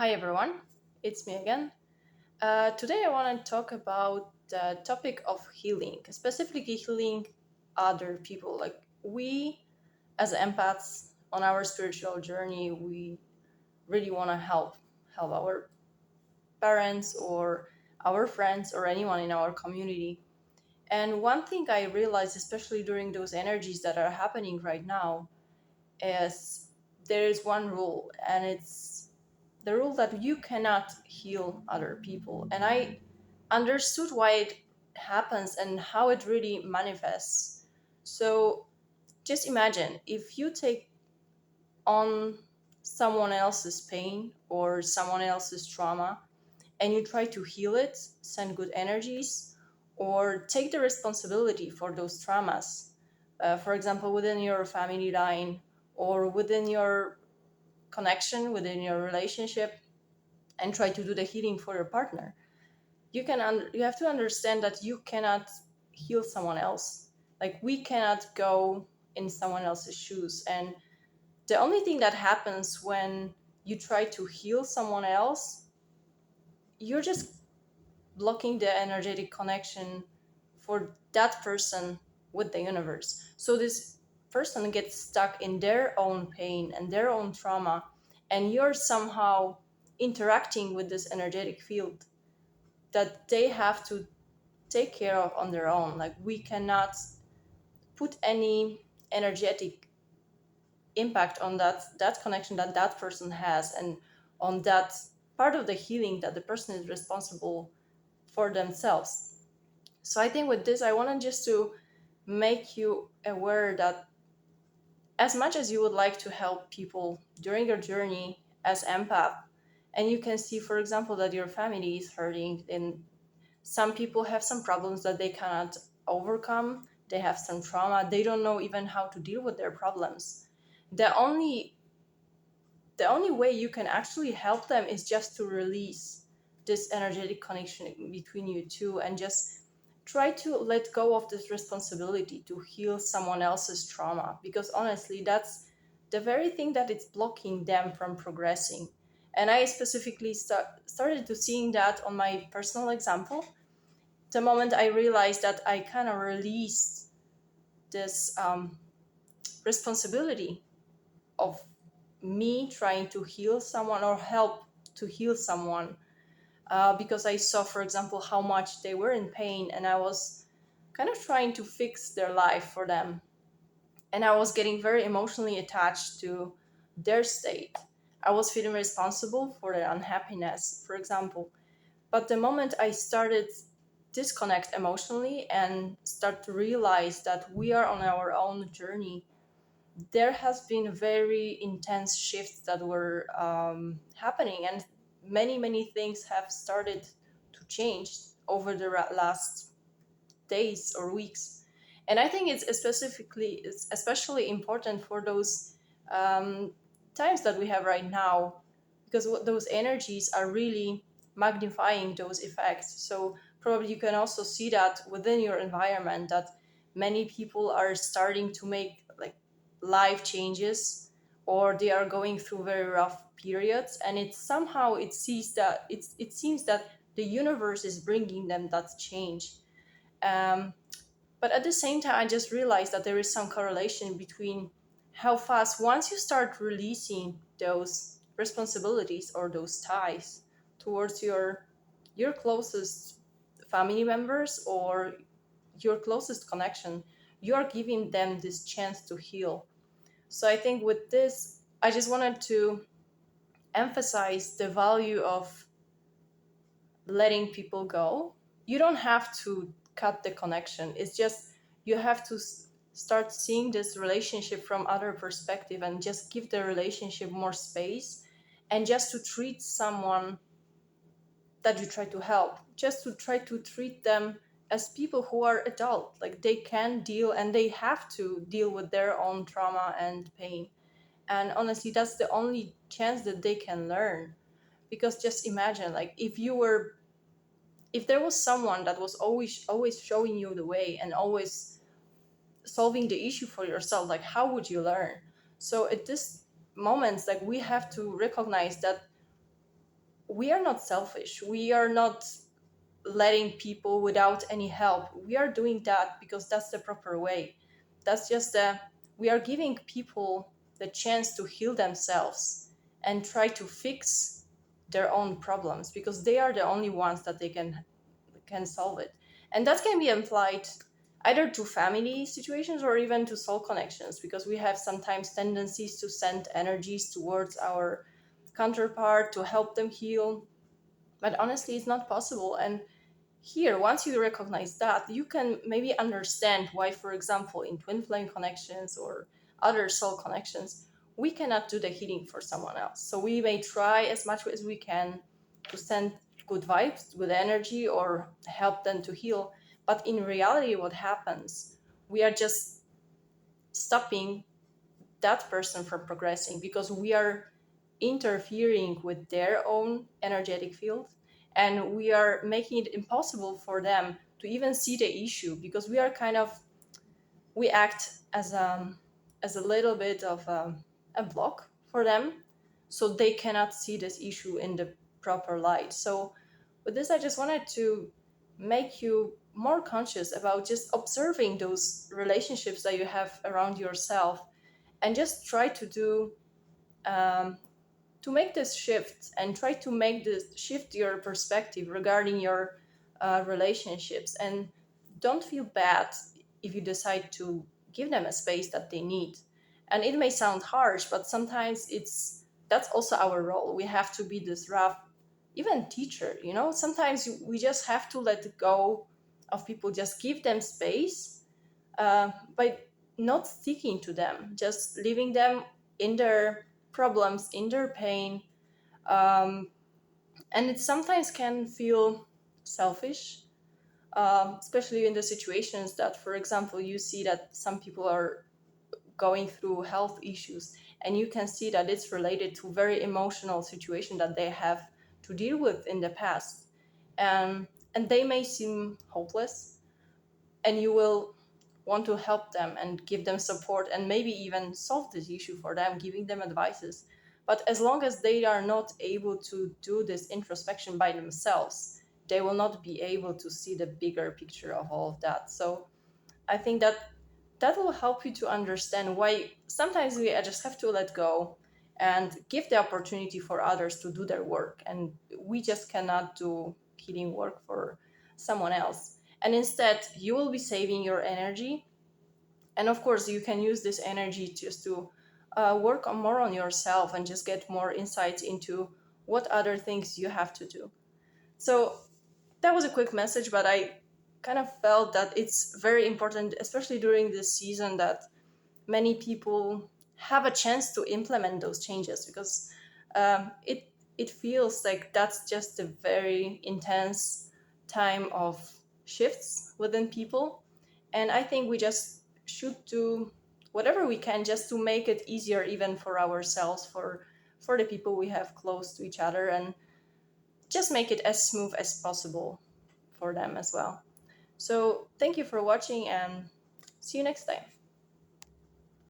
Hi everyone, it's me again. Today I want to talk about the topic of healing, specifically healing other people. Like we, as empaths on our spiritual journey, we really want to help our parents or our friends or anyone in our community. And one thing I realized, especially during those energies that are happening right now, is there is one rule, and it's the rule that you cannot heal other people. And I understood why it happens and how it really manifests. So just imagine if you take on someone else's pain or someone else's trauma and you try to heal it, send good energies, or take the responsibility for those traumas. For example, within your family line or within your connection, within your relationship, and try to do the healing for your partner. You have to understand that you cannot heal someone else. Like we cannot go in someone else's shoes, and the only thing that happens when you try to heal someone else, you're just blocking the energetic connection for that person with the universe. So this person gets stuck in their own pain and their own trauma, and you're somehow interacting with this energetic field that they have to take care of on their own. Like we cannot put any energetic impact on that connection that that person has, and on that part of the healing that the person is responsible for themselves. So I think with this I wanted just to make you aware that as much as you would like to help people during your journey as empath, and you can see, for example, that your family is hurting, and some people have some problems that they cannot overcome, they have some trauma, they don't know even how to deal with their problems. The only way you can actually help them is just to release this energetic connection between you two, and just try to let go of this responsibility to heal someone else's trauma, because honestly that's the very thing that it's blocking them from progressing. And I specifically started to seeing that on my personal example. The moment I realized that I kind of released this responsibility of me trying to heal someone or help to heal someone, because I saw, for example, how much they were in pain, and I was kind of trying to fix their life for them. And I was getting very emotionally attached to their state. I was feeling responsible for their unhappiness, for example. But the moment I started disconnect emotionally and start to realize that we are on our own journey, there has been very intense shifts that were happening, and many things have started to change over the last days or weeks. And I think it's especially important for those um, times that we have right now, because those energies are really magnifying those effects. So probably you can also see that within your environment, that many people are starting to make like life changes, or they are going through very rough periods, and it somehow it seems that the universe is bringing them that change. um, but at the same time, I just realized that there is some correlation between how fast, once you start releasing those responsibilities or those ties towards your closest family members or your closest connection, you are giving them this chance to heal. So I think with this, I just wanted to emphasize the value of letting people go. You don't have to cut the connection. It's just you have to start seeing this relationship from other perspective, and just give the relationship more space, and just to treat someone that you try to help, just to try to treat them as people who are adult, like they can deal and they have to deal with their own trauma and pain. And honestly, that's the only chance that they can learn. Because just imagine, like if there was someone that was always showing you the way and always solving the issue for yourself, like how would you learn? So at this moments, like we have to recognize that we are not selfish. We are not letting people without any help. We are doing that because that's the proper way. That's just the We are giving people the chance to heal themselves and try to fix their own problems, because they are the only ones that they can solve it. And that can be applied either to family situations or even to soul connections, because we have sometimes tendencies to send energies towards our counterpart to help them heal. But honestly, it's not possible. And here, once you recognize that, you can maybe understand why, for example, in twin flame connections or other soul connections, we cannot do the healing for someone else. So we may try as much as we can to send good vibes, good energy, or help them to heal. But in reality, what happens? We are just stopping that person from progressing because we are interfering with their own energetic field, and we are making it impossible for them to even see the issue, because we are kind of we act as a little bit of a block for them, so they cannot see this issue in the proper light. So with this, I just wanted to make you more conscious about just observing those relationships that you have around yourself, and just try um, to make this shift, and try to make this shift your perspective regarding your relationships. And don't feel bad if you decide to give them a space that they need. And it may sound harsh, but sometimes that's also our role. We have to be this rough, even teacher, sometimes we just have to let go of people, just give them space, by not sticking to them, just leaving them in their problems, in their pain. Um, and it sometimes can feel selfish, especially in the situations that, for example, you see that some people are going through health issues, and you can see that it's related to very emotional situation that they have to deal with in the past. And they may seem hopeless, and you will want to help them and give them support and maybe even solve this issue for them, giving them advices. But as long as they are not able to do this introspection by themselves, they will not be able to see the bigger picture of all of that. So I think that will help you to understand why sometimes we just have to let go and give the opportunity for others to do their work. And we just cannot do healing work for someone else. And instead, you will be saving your energy. And of course, you can use this energy just to work on more on yourself and just get more insights into what other things you have to do. So that was a quick message, but I kind of felt that it's very important, especially during this season, that many people have a chance to implement those changes, because it feels like that's just a very intense time of shifts within people. And I think we just should do whatever we can just to make it easier, even for ourselves, for the people we have close to each other, and just make it as smooth as possible for them as well. So thank you for watching, and see you next time.